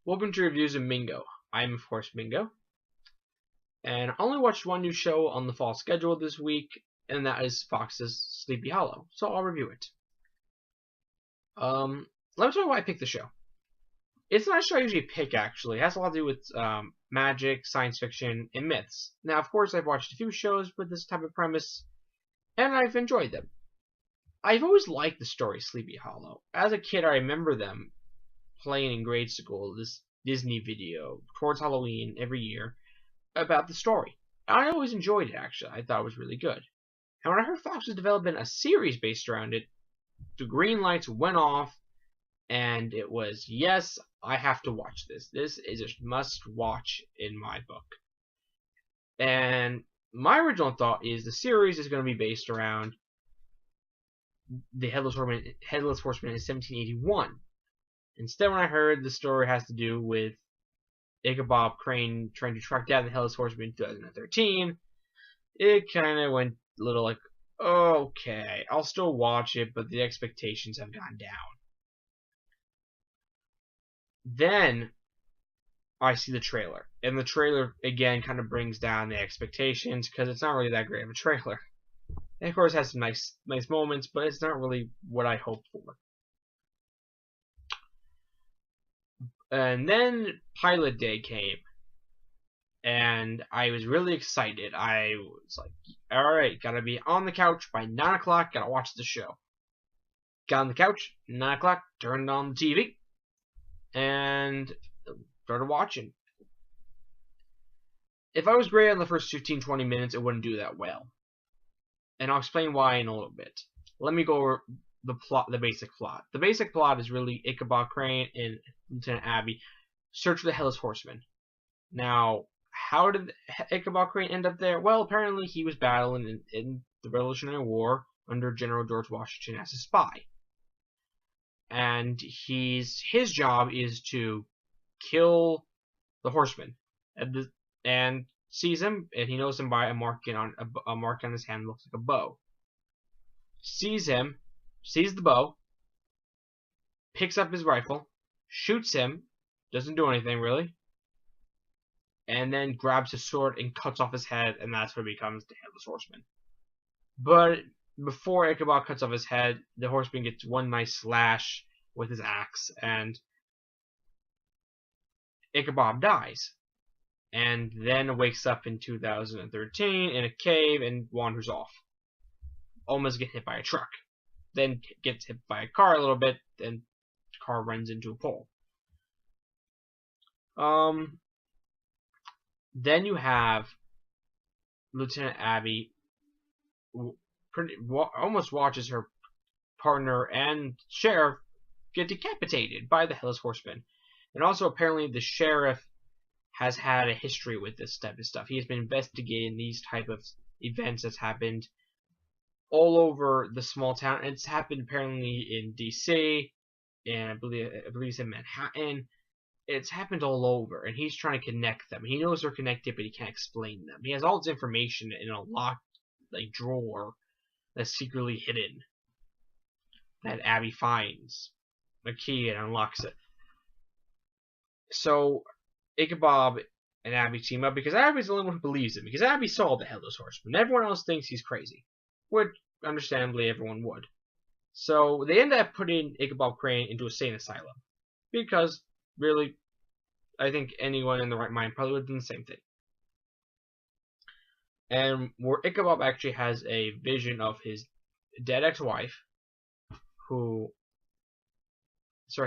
Welcome to Reviews of Mingo. I am, of course, Mingo, and I only watched one new show on the fall schedule this week, and that is Fox's Sleepy Hollow, so I'll review it. Let me tell you why I picked the show. It's not a show I usually pick, actually. It has a lot to do with magic, science fiction, and myths. Now, of course, I've watched a few shows with this type of premise, and I've enjoyed them. I've always liked the story Sleepy Hollow. As a kid, I remember them playing in grade school this Disney video towards Halloween every year about the story. I always enjoyed it, actually. I thought it was really good. And when I heard Fox was developing a series based around it, the green lights went off, and it was, yes, I have to watch this. This is a must-watch in my book. And my original thought is the series is going to be based around the Headless Horseman in 1781. Instead, when I heard the story has to do with Ichabod Crane trying to track down the Headless Horseman in 2013, it kind of went a little like, okay, I'll still watch it, but the expectations have gone down. Then I see the trailer, and the trailer again kind of brings down the expectations because it's not really that great of a trailer. And of course, it has some nice moments, but it's not really what I hoped for. And then Pilot Day came, and I was really excited. I was like, alright, gotta be on the couch by 9 o'clock, gotta watch the show. Got on the couch, 9 o'clock, turned on the TV, and started watching. If I was great on the first 15-20 minutes, it wouldn't do that well. And I'll explain why in a little bit. Let me go over the basic plot. The basic plot is really Ichabod Crane and Lieutenant Abby search for the Headless Horseman. Now, how did Ichabod Crane end up there? Well, apparently he was battling in the Revolutionary War under General George Washington as a spy. And his job is to kill the horseman, and sees him, and he knows him by a mark on his hand that looks like a bow. Sees him, sees the bow, picks up his rifle, shoots him, doesn't do anything really, and then grabs his sword and cuts off his head, and that's what becomes the Headless Horseman. But before Ichabod cuts off his head, the horseman gets one nice slash with his axe, and Ichabod dies. And then wakes up in 2013 in a cave and wanders off. Almost gets hit by a truck. Then gets hit by a car a little bit, and the car runs into a pole. Then you have Lieutenant Abby almost watches her partner and sheriff get decapitated by the Headless Horseman. And also apparently the sheriff has had a history with this type of stuff. He has been investigating these type of events that's happened all over the small town. It's happened apparently in DC, and I believe it's in Manhattan. It's happened all over, and he's trying to connect them. He knows they're connected, but he can't explain them. He has all this information in a locked drawer that's secretly hidden that Abby finds a key and unlocks it. So Ichabod and Abby team up because Abby's the only one who believes him, because Abby saw the Headless Horseman. Everyone else thinks he's crazy, which understandably everyone would. So they end up putting Ichabod Crane into a sane asylum, because really, I think anyone in the right mind probably would have done the same thing. And where Ichabod actually has a vision of his dead ex-wife,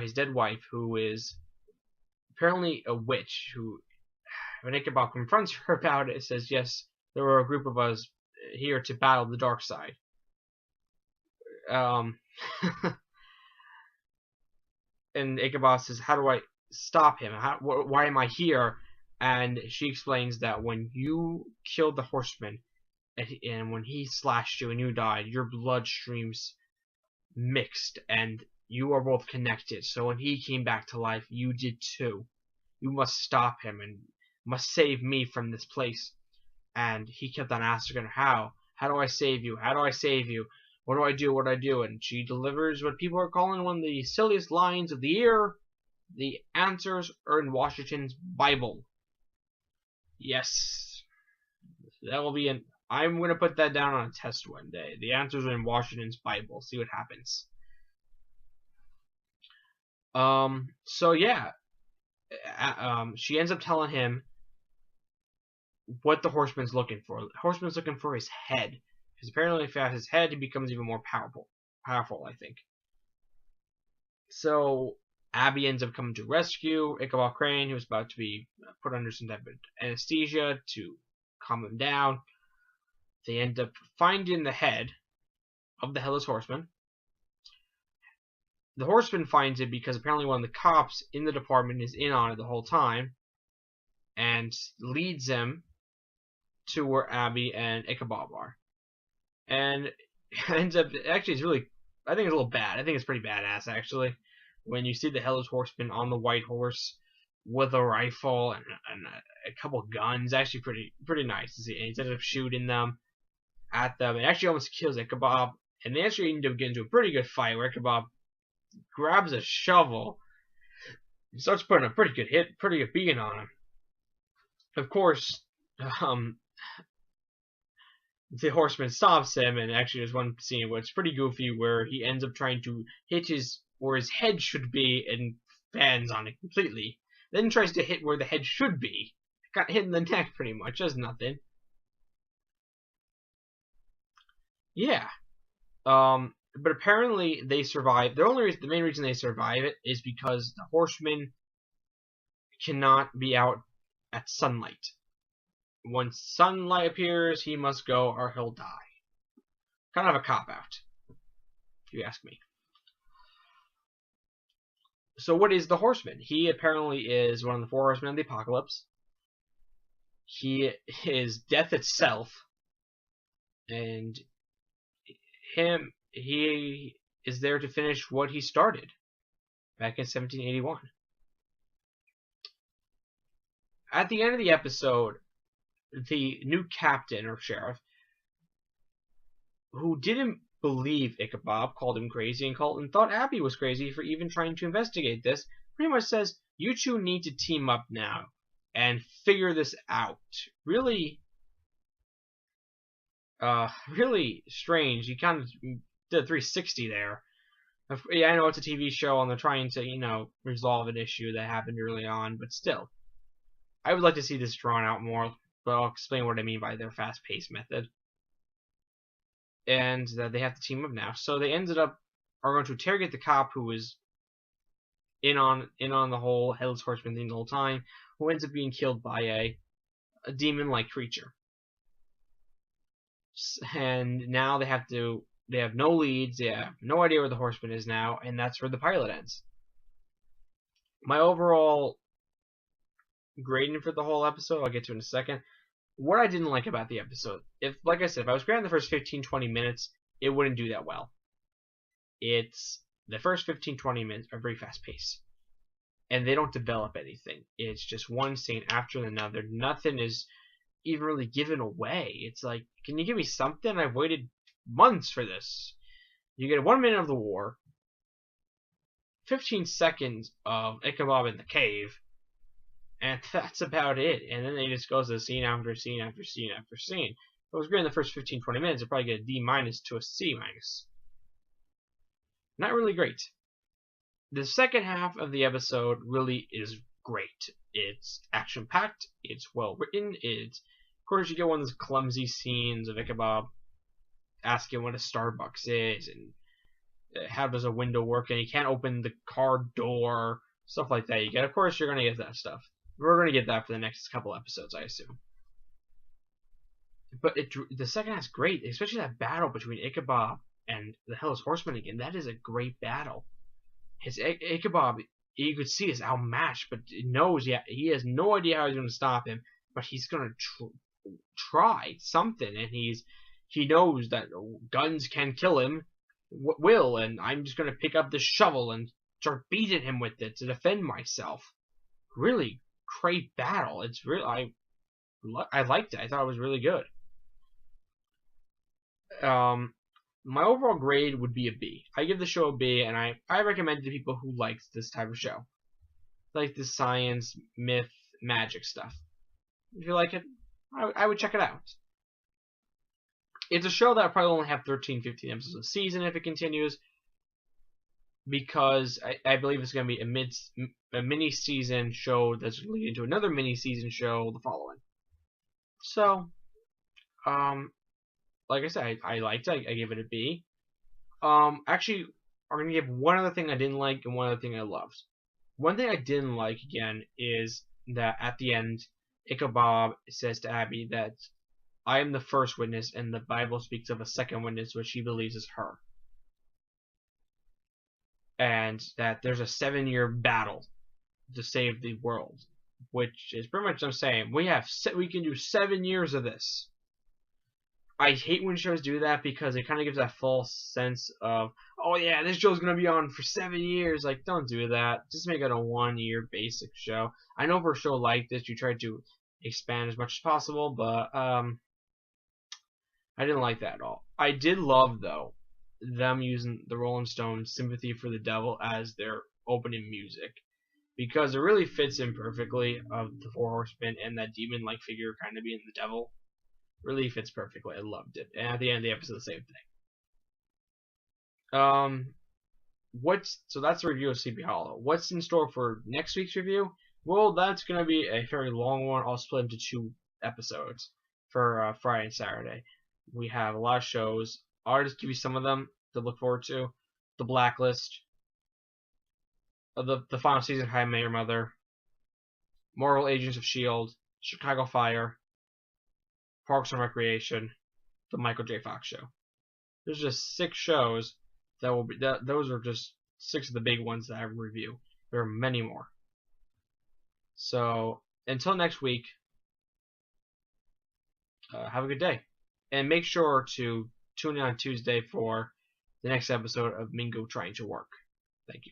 his dead wife, who is apparently a witch, who, when Ichabod confronts her about it, says, yes, there were a group of us here to battle the dark side. And Ichabod says, how do I stop him? Why am I here? And she explains that when you killed the horseman, and when he slashed you and you died, your bloodstreams mixed, and you are both connected. So when he came back to life, you did too. You must stop him and must save me from this place. And he kept on asking her, how? How do I save you? How do I save you? What do I do? What do I do? And she delivers what people are calling one of the silliest lines of the year. The answers are in Washington's Bible. Yes, that will be I'm going to put that down on a test one day. The answers are in Washington's Bible. See what happens. So yeah, she ends up telling him what the Horseman's looking for. The Horseman's looking for his head, because apparently if he has his head, he becomes even more powerful. I think. So Abby ends up coming to rescue Ichabod Crane, who's about to be put under some type of anesthesia to calm him down. They end up finding the head of the Headless Horseman. The Horseman finds it because apparently one of the cops in the department is in on it the whole time, and leads them to where Abby and Ichabod are. And ends up, actually it's really, I think it's a little bad. I think it's pretty badass actually. When you see the Headless Horseman on the white horse with a rifle and a couple guns, actually pretty nice to see. And he ends up shooting them at them. It actually almost kills Ichabod, and they actually end up getting into a pretty good fight where Ichabod grabs a shovel and starts putting a pretty good beating on him. Of course, the Horseman stops him, and actually there's one scene where it's pretty goofy where he ends up trying to hit where his head should be and fans on it completely. Then tries to hit where the head should be. Got hit in the neck pretty much. Does nothing. Yeah. But apparently they survive. The main reason they survive it is because the Horseman cannot be out at sunlight. Once sunlight appears, he must go or he'll die. Kind of a cop-out, if you ask me. So what is the Horseman? He apparently is one of the 4 horsemen of the apocalypse. He is death itself. And he is there to finish what he started back in 1781. At the end of the episode, the new captain or sheriff, who didn't believe Ichabod, called him crazy, and thought Abby was crazy for even trying to investigate this, pretty much says, you two need to team up now and figure this out. Really strange. He kind of did a 360 there. Yeah, I know it's a TV show and they're trying to, resolve an issue that happened early on, but still. I would like to see this drawn out more, but I'll explain what I mean by their fast-paced method. And that they have to team up now. So they are going to interrogate the cop who was in on the whole Headless Horseman thing the whole time, who ends up being killed by a demon-like creature. And now they have no leads, they have no idea where the Horseman is now, and that's where the pilot ends. My overall grading for the whole episode, I'll get to in a second. What I didn't like about the episode, like I said, if I was grading the first 15-20 minutes, it wouldn't do that well. The first 15-20 minutes are very fast-paced, and they don't develop anything. It's just one scene after another. Nothing is even really given away. It's like, can you give me something? I've waited months for this. You get 1 minute of the war, 15 seconds of Ichabod in the cave, and that's about it. And then they just goes to scene after scene after scene after scene. If I was grading the first 15-20 minutes, I'd probably get a D- to a C-. Not really great. The second half of the episode really is great. It's action-packed. It's well-written. Of course, you get one of those clumsy scenes of Ichabod asking what a Starbucks is and how does a window work, and he can't open the car door, stuff like that. Of course, you're going to get that stuff. We're going to get that for the next couple episodes, I assume. But the second half's great, especially that battle between Ichabod and the Headless Horseman again. That is a great battle. Ichabod, you could see, is outmatched, but he has no idea how he's going to stop him, but he's going to try something, and he knows that guns can kill him, and I'm just going to pick up the shovel and start beating him with it to defend myself. Really great battle. It's really, I liked it. I thought it was really good. My overall grade would be a B. I give the show a B, and I recommend it to people who like this type of show. like the science, myth, magic stuff. If you like it, I would check it out. It's a show that will probably only have 13, 15 episodes a season if it continues, because I believe it's going to be a mini season show that's leading to another mini season show the following. So, like I said, I liked it. I gave it a B. Actually, I'm gonna give one other thing I didn't like and one other thing I loved. One thing I didn't like again is that at the end, Ichabod says to Abby that I am the first witness, and the Bible speaks of a second witness, which he believes is her, and that there's a 7-year battle to save the world, which is pretty much what I'm saying. We can do 7 years of this. I hate when shows do that because it kind of gives that false sense of, oh yeah, this show's gonna be on for 7 years. Like, don't do that. Just make it a 1-year basic show. I know for a show like this, you try to expand as much as possible, but I didn't like that at all. I did love though them using the Rolling Stones' "Sympathy for the Devil" as their opening music, because it really fits in perfectly of the Four Horsemen and that demon-like figure kind of being the devil. Really fits perfectly. I loved it. And at the end of the episode, the same thing. So that's a review of Sleepy Hollow. What's in store for next week's review? Well, that's gonna be a very long one. I'll split into 2 episodes for Friday and Saturday. We have a lot of shows. I'll just give you some of them to look forward to. The Blacklist, the final season of How I Met Your Mother, Marvel Agents of S.H.I.E.L.D., Chicago Fire, Parks and Recreation, the Michael J. Fox Show. There's just 6 shows that will be. Those are just 6 of the big ones that I review. There are many more. So until next week, have a good day, and make sure to tune in on Tuesday for the next episode of Mingo Trying to Work. Thank you.